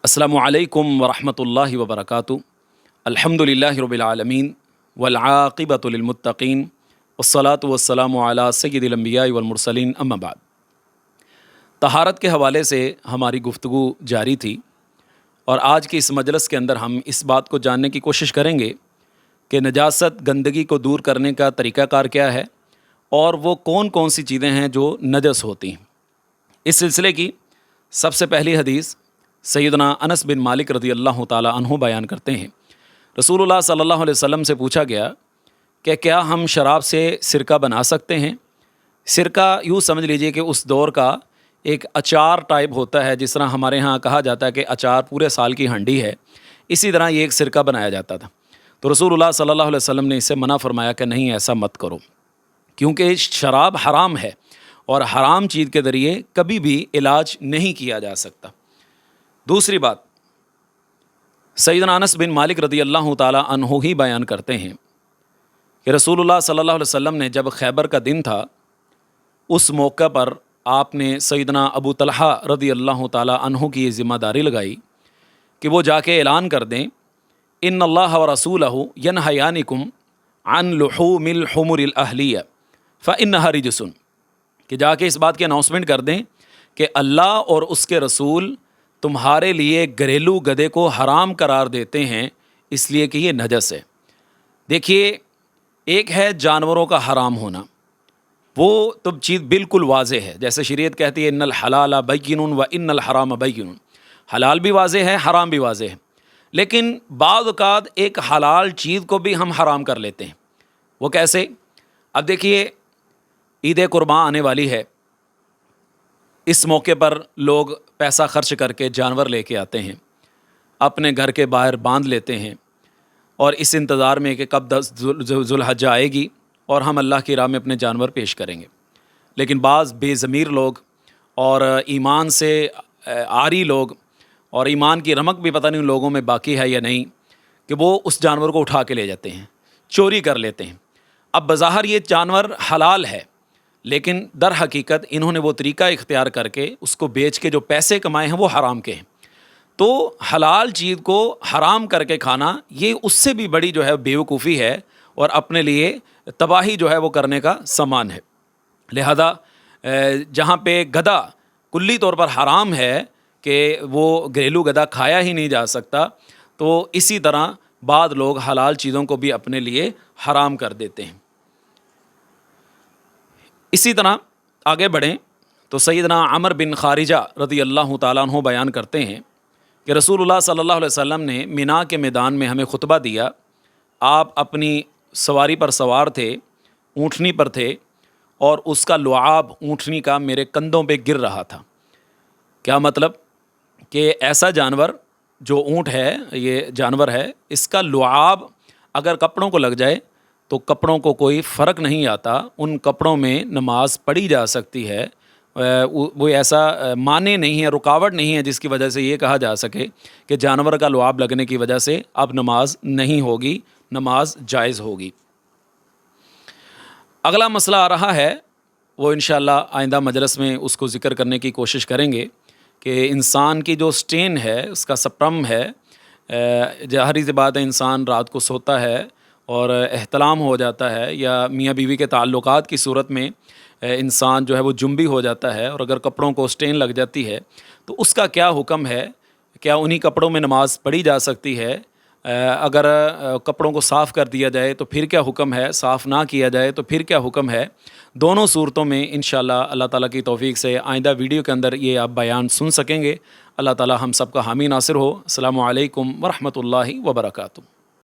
السلام علیکم ورحمۃ اللہ وبرکاتہ۔ الحمدللہ رب العالمین والعاقبۃ للمتقین والصلاة والسلام علی سید الانبیاء والمرسلین اما بعد۔ طہارت کے حوالے سے ہماری گفتگو جاری تھی، اور آج کی اس مجلس کے اندر ہم اس بات کو جاننے کی کوشش کریں گے کہ نجاست گندگی کو دور کرنے کا طریقہ کار کیا ہے، اور وہ کون کون سی چیزیں ہیں جو نجس ہوتی ہیں۔ اس سلسلے کی سب سے پہلی حدیث سیدنا انس بن مالک رضی اللہ تعالی عنہ بیان کرتے ہیں۔ رسول اللہ صلی اللہ علیہ وسلم سے پوچھا گیا کہ کیا ہم شراب سے سرکہ بنا سکتے ہیں؟ سرکہ یوں سمجھ لیجئے کہ اس دور کا ایک اچار ٹائپ ہوتا ہے، جس طرح ہمارے ہاں کہا جاتا ہے کہ اچار پورے سال کی ہنڈی ہے، اسی طرح یہ ایک سرکہ بنایا جاتا تھا۔ تو رسول اللہ صلی اللہ علیہ وسلم نے اس سے منع فرمایا کہ نہیں، ایسا مت کرو، کیونکہ شراب حرام ہے، اور حرام چیز کے ذریعے کبھی بھی علاج نہیں کیا جا سکتا۔ دوسری بات، سیدنا انس بن مالک رضی اللہ تعالی عنہ ہی بیان کرتے ہیں کہ رسول اللہ صلی اللہ علیہ وسلم نے جب خیبر کا دن تھا، اس موقع پر آپ نے سیدنا ابو طلحہ رضی اللہ تعالی عنہ کی یہ ذمہ داری لگائی کہ وہ جا کے اعلان کر دیں، ان اللہ ورسولہ ینہیانکم عن لحوم الحمر الاہلیہ فانہا رجس، کہ جا کے اس بات کی اناؤنسمنٹ کر دیں کہ اللہ اور اس کے رسول تمہارے لیے گھریلو گدھے کو حرام قرار دیتے ہیں، اس لیے کہ یہ نجس ہے۔ دیکھیے، ایک ہے جانوروں کا حرام ہونا، وہ تو چیز بالکل واضح ہے، جیسے شریعت کہتی ہے ان الحلال بین و ان الحرام بین، حلال بھی واضح ہے، حرام بھی واضح ہے، لیکن بعض اوقات ایک حلال چیز کو بھی ہم حرام کر لیتے ہیں۔ وہ کیسے؟ اب دیکھیے، عید قرباں آنے والی ہے، اس موقع پر لوگ پیسہ خرچ کر کے جانور لے کے آتے ہیں، اپنے گھر کے باہر باندھ لیتے ہیں، اور اس انتظار میں کہ کب ذو الحجہ آئے گی اور ہم اللہ کی راہ میں اپنے جانور پیش کریں گے۔ لیکن بعض بے ضمیر لوگ اور ایمان سے عاری لوگ، اور ایمان کی رمق بھی پتہ نہیں ان لوگوں میں باقی ہے یا نہیں، کہ وہ اس جانور کو اٹھا کے لے جاتے ہیں، چوری کر لیتے ہیں۔ اب بظاہر یہ جانور حلال ہے، لیکن در حقیقت انہوں نے وہ طریقہ اختیار کر کے اس کو بیچ کے جو پیسے کمائے ہیں وہ حرام کے ہیں۔ تو حلال چیز کو حرام کر کے کھانا، یہ اس سے بھی بڑی جو ہے بیوقوفی ہے، اور اپنے لیے تباہی جو ہے وہ کرنے کا سامان ہے۔ لہذا جہاں پہ گدھا کلی طور پر حرام ہے کہ وہ گھریلو گدھا کھایا ہی نہیں جا سکتا، تو اسی طرح بعض لوگ حلال چیزوں کو بھی اپنے لیے حرام کر دیتے ہیں۔ اسی طرح آگے بڑھیں تو سیدنا عمر بن خارجہ رضی اللہ تعالیٰ عنہ بیان کرتے ہیں کہ رسول اللہ صلی اللہ علیہ وسلم نے مینا کے میدان میں ہمیں خطبہ دیا۔ آپ اپنی سواری پر سوار تھے، اونٹنی پر تھے، اور اس کا لعاب اونٹنی کا میرے کندھوں پہ گر رہا تھا۔ کیا مطلب؟ کہ ایسا جانور جو اونٹ ہے، یہ جانور ہے، اس کا لعاب اگر کپڑوں کو لگ جائے تو کپڑوں کو کوئی فرق نہیں آتا، ان کپڑوں میں نماز پڑھی جا سکتی ہے، وہ ایسا معنی نہیں ہے، رکاوٹ نہیں ہے جس کی وجہ سے یہ کہا جا سکے کہ جانور کا لعاب لگنے کی وجہ سے اب نماز نہیں ہوگی، نماز جائز ہوگی۔ اگلا مسئلہ آ رہا ہے، وہ انشاءاللہ آئندہ مجلس میں اس کو ذکر کرنے کی کوشش کریں گے، کہ انسان کی جو سٹین ہے، اس کا سپرم ہے، ظاہری سی بات ہے، انسان رات کو سوتا ہے اور احتلام ہو جاتا ہے، یا میاں بیوی کے تعلقات کی صورت میں انسان جو ہے وہ جنبی ہو جاتا ہے، اور اگر کپڑوں کو سٹین لگ جاتی ہے تو اس کا کیا حکم ہے؟ کیا انہی کپڑوں میں نماز پڑھی جا سکتی ہے؟ اگر کپڑوں کو صاف کر دیا جائے تو پھر کیا حکم ہے؟ صاف نہ کیا جائے تو پھر کیا حکم ہے؟ دونوں صورتوں میں انشاءاللہ اللہ تعالیٰ کی توفیق سے آئندہ ویڈیو کے اندر یہ آپ بیان سن سکیں گے۔ اللہ تعالیٰ ہم سب کا حامی ناصر ہو۔ السلام علیکم ورحمۃ اللہ وبرکاتہ۔